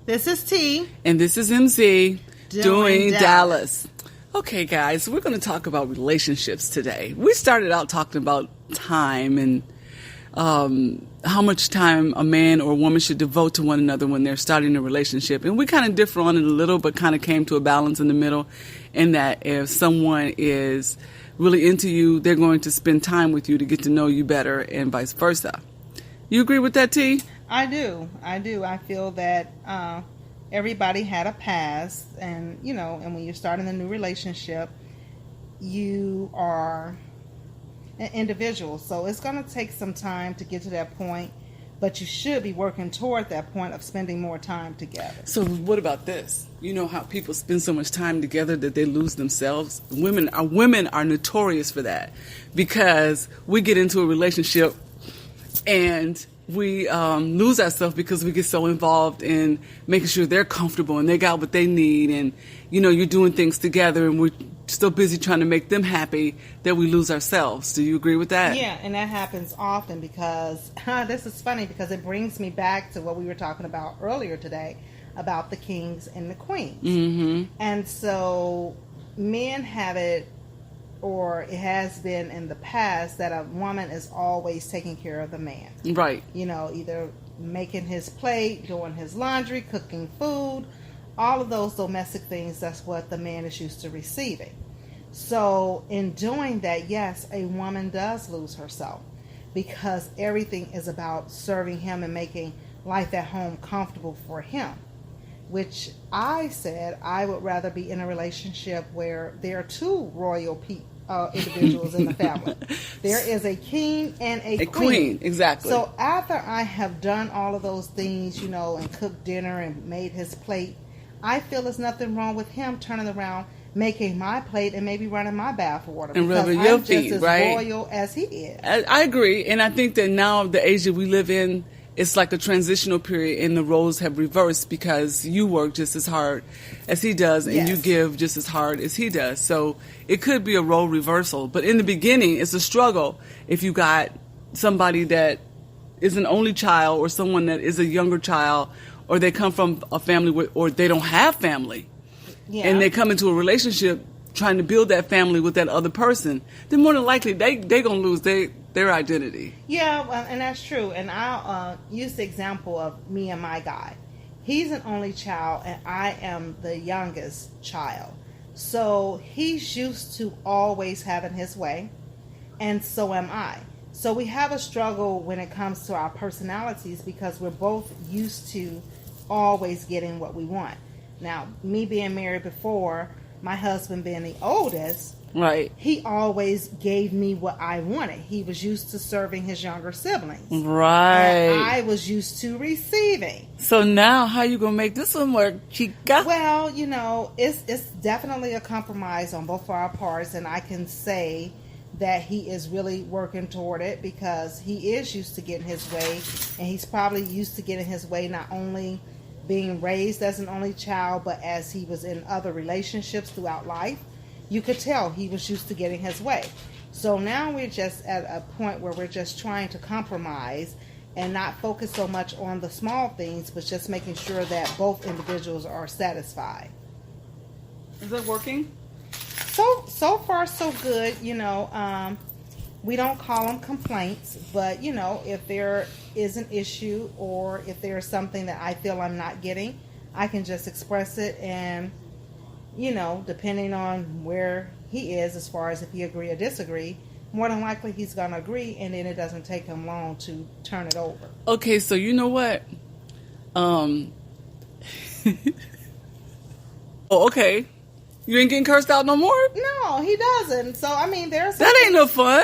This is T. And this is MZ Doing Dallas. Okay, guys, we're going to talk about relationships today. We started out talking about time and how much time a man or a woman should devote to one another when they're starting a relationship. And we kind of differ on it a little, but kind of came to a balance in the middle, in that if someone is really into you, they're going to spend time with you to get to know you better, and vice versa. You agree with that, T? I do. I feel that everybody had a past, and and when you're starting a new relationship, you are an individual. So it's going to take some time to get to that point, but you should be working toward that point of spending more time together. So what about this? You know how people spend so much time together that they lose themselves? Women are notorious for that, because we get into a relationship and we lose ourselves because we get so involved in making sure they're comfortable and they got what they need, and you're doing things together and we're still busy trying to make them happy that we lose ourselves. Do you agree with that? Yeah, and that happens often because this is funny because it brings me back to what we were talking about earlier today about the kings and the queens. Mm-hmm. And so men have it, or it has been in the past, that a woman is always taking care of the man. Right. Either making his plate, doing his laundry, cooking food, all of those domestic things, that's what the man is used to receiving. So in doing that, yes, a woman does lose herself because everything is about serving him and making life at home comfortable for him, which I said I would rather be in a relationship where there are two royal individuals in the family. There is a king and a queen. Exactly. So after I have done all of those things, and cooked dinner and made his plate, I feel there's nothing wrong with him turning around, making my plate, and maybe running my bath water. And rubbing your feet, just as right? loyal as he is. I agree. And I think that now, the age that we live in, it's like a transitional period, and the roles have reversed because you work just as hard as he does, and you give just as hard as he does. So it could be a role reversal. But in the beginning, it's a struggle if you got somebody that is an only child, or someone that is a younger child, or they come from a family or they don't have family. Yeah. And they come into a relationship trying to build that family with that other person. Then more than likely, they're going to lose their identity. Yeah, well, and that's true. And I'll use the example of me and my guy. He's an only child, and I am the youngest child. So he's used to always having his way, and so am I. So we have a struggle when it comes to our personalities because we're both used to always getting what we want. Now, me being married before, my husband being the oldest, right, he always gave me what I wanted. He was used to serving his younger siblings. Right. And I was used to receiving. So now, how you going to make this one work, chica? Well, it's definitely a compromise on both of our parts, and I can say that he is really working toward it because he is used to getting his way, and he's probably used to getting his way not only being raised as an only child, but as he was in other relationships throughout life. You could tell he was used to getting his way. So now we're just at a point where we're just trying to compromise and not focus so much on the small things, but just making sure that both individuals are satisfied. Is that working? So far so good. We don't call them complaints, but if there is an issue or if there's something that I feel I'm not getting, I can just express it, and depending on where he is as far as if he agree or disagree, more than likely he's going to agree, and then it doesn't take him long to turn it over. Okay, so you know what? Oh, okay. You ain't getting cursed out no more? No, he doesn't. So, there's... That ain't no fun.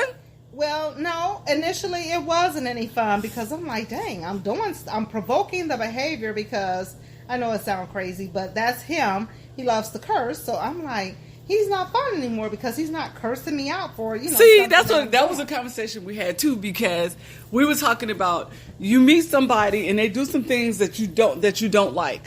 Well, no, initially it wasn't any fun because I'm like, dang, I'm provoking the behavior because I know it sounds crazy, but that's him. He loves to curse. So I'm like, he's not fun anymore because he's not cursing me out for, See, that was a conversation we had too, because we were talking about you meet somebody and they do some things that you don't like.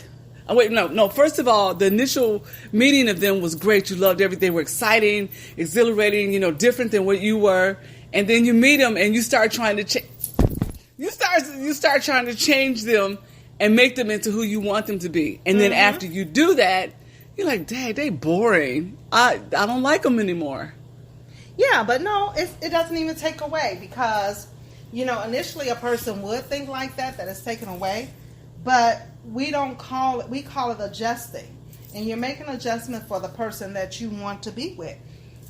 Oh, wait, no. First of all, the initial meeting of them was great. You loved everything. They were exciting, exhilarating, different than what you were. And then you meet them and you start trying to change them, and make them into who you want them to be. And then after you do that, you're like, dang, they boring. I don't like them anymore. Yeah, but no, it doesn't even take away, because, you know, initially a person would think like that it's taken away, but we call it adjusting. And you're making an adjustment for the person that you want to be with.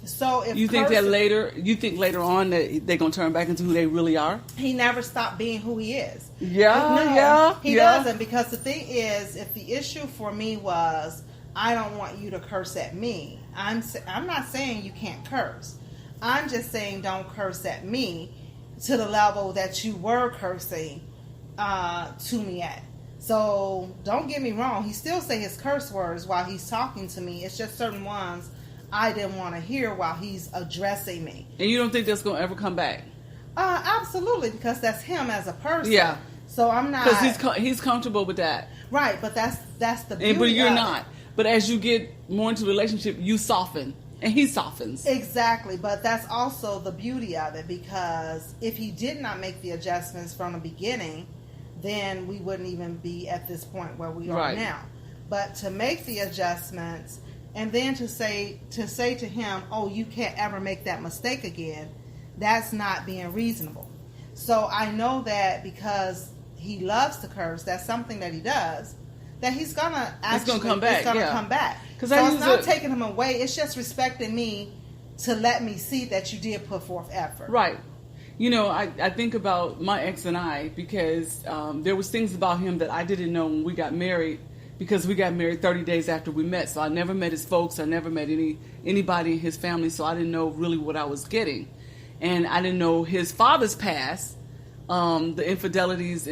So if you think later on that they're going to turn back into who they really are? He never stopped being who he is. Yeah, he doesn't, because the thing is, if the issue for me was, I don't want you to curse at me, I'm not saying you can't curse. I'm just saying don't curse at me to the level that you were cursing to me at. So don't get me wrong, he still say his curse words while he's talking to me. It's just certain ones I didn't want to hear while he's addressing me. And you don't think that's going to ever come back? Absolutely, because that's him as a person. Yeah. So I'm not, because he's comfortable with that. Right, but that's the beauty. But you're not. But as you get more into the relationship, you soften. And he softens. Exactly, but that's also the beauty of it, because if he did not make the adjustments from the beginning, then we wouldn't even be at this point where we are now. But to make the adjustments, and then to say to him, oh, you can't ever make that mistake again, that's not being reasonable. So I know that because he loves to curse, that's something that he does, that he's gonna come back. So it's not taking him away. It's just respecting me to let me see that you did put forth effort. Right. You know, I think about my ex and I, because there was things about him that I didn't know when we got married, because we got married 30 days after we met. So I never met his folks. I never met anybody in his family. So I didn't know really what I was getting. And I didn't know his father's past, the infidelities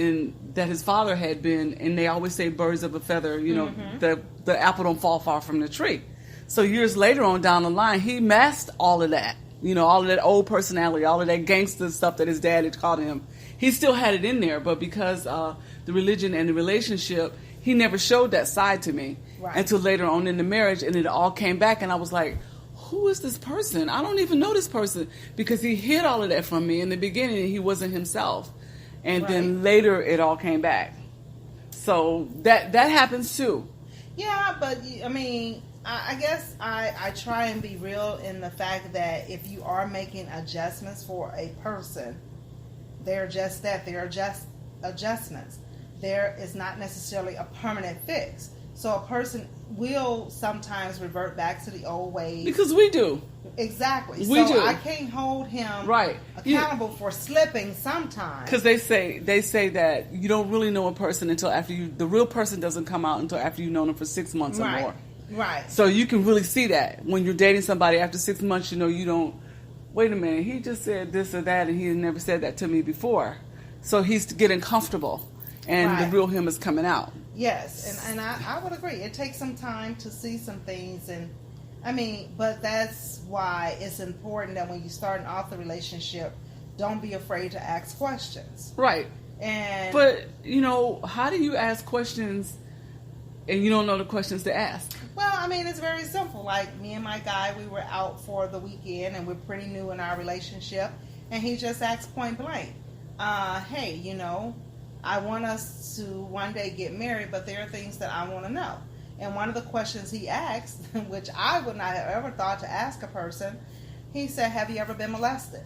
that his father had been. And they always say birds of a feather, you know, the apple don't fall far from the tree. So years later on down the line, he masked all of that. You know, all of that old personality, all of that gangster stuff that his dad had taught him. He still had it in there, but because the religion and the relationship, he never showed that side to me until later on in the marriage, and it all came back, and I was like, who is this person? I don't even know this person, because he hid all of that from me. In the beginning, he wasn't himself, and then later it all came back. So that happens too. Yeah, but I mean, I guess I try and be real in the fact that if you are making adjustments for a person, they're just that. They're just adjustments. There is not necessarily a permanent fix. So a person will sometimes revert back to the old ways. Because we do. Exactly. We do. I can't hold him accountable for slipping sometimes. Because they say that you don't really know a person until after the real person doesn't come out until after you've known them for 6 months or more. Right. So you can really see that when you're dating somebody after 6 months. You know, you don't. Wait a minute, he just said this or that, and he had never said that to me before. So he's getting comfortable, and the real him is coming out. Yes, and I would agree. It takes some time to see some things, and I mean, but that's why it's important that when you're starting off the relationship, don't be afraid to ask questions. Right. But you know, how do you ask questions and you don't know the questions to ask? Well, I mean, it's very simple. Like me and my guy, we were out for the weekend, and we're pretty new in our relationship, and he just asked point blank, hey, you know, I want us to one day get married, but there are things that I want to know. And one of the questions he asked, which I would not have ever thought to ask a person, he said, have you ever been molested?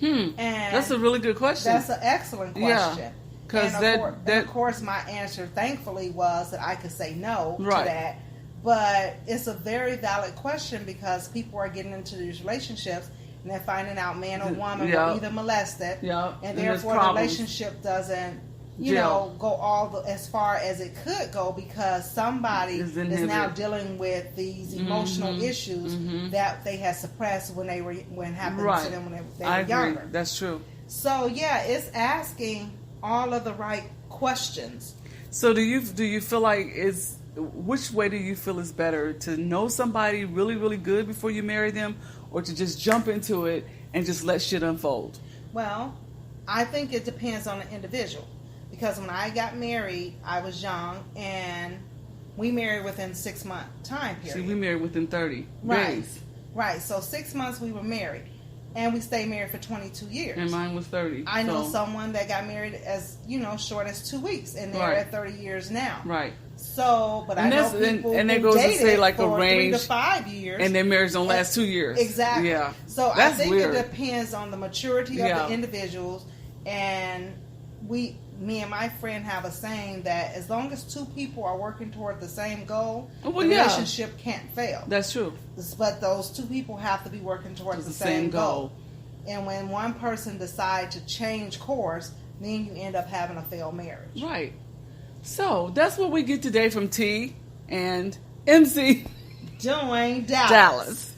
And that's a really good question. That's an excellent question. Yeah. And of course, my answer, thankfully, was that I could say no to that. But it's a very valid question, because people are getting into these relationships and they're finding out man or woman were either molested, and therefore the relationship doesn't, you know, go as far as it could go, because somebody is now dealing with these emotional issues that they had suppressed when happened to them when they were younger. Agree. That's true. So yeah, it's asking all of the right questions. So do you feel like which way do you feel is better, to know somebody really, really good before you marry them, or to just jump into it and just let shit unfold? Well, I think it depends on the individual, because when I got married, I was young, and we married within 6 month time period. See, we married within 30 days. Right. So 6 months we were married. and we stayed married for 22 years. And mine was 30. I know someone that got married as, short as 2 weeks, and they're at 30 years now. Right. So, but I know people and that who goes to dated say like for a range 3 to 5 years, and their marriage don't last 2 years. Exactly. Yeah. So that's I think weird. it depends on the maturity of the individuals, and me and my friend have a saying that as long as 2 people are working toward the same goal, the relationship can't fail. That's true. But those 2 people have to be working towards the same goal. And when one person decides to change course, then you end up having a failed marriage. Right. So that's what we get today from T and MC Dwayne Dallas.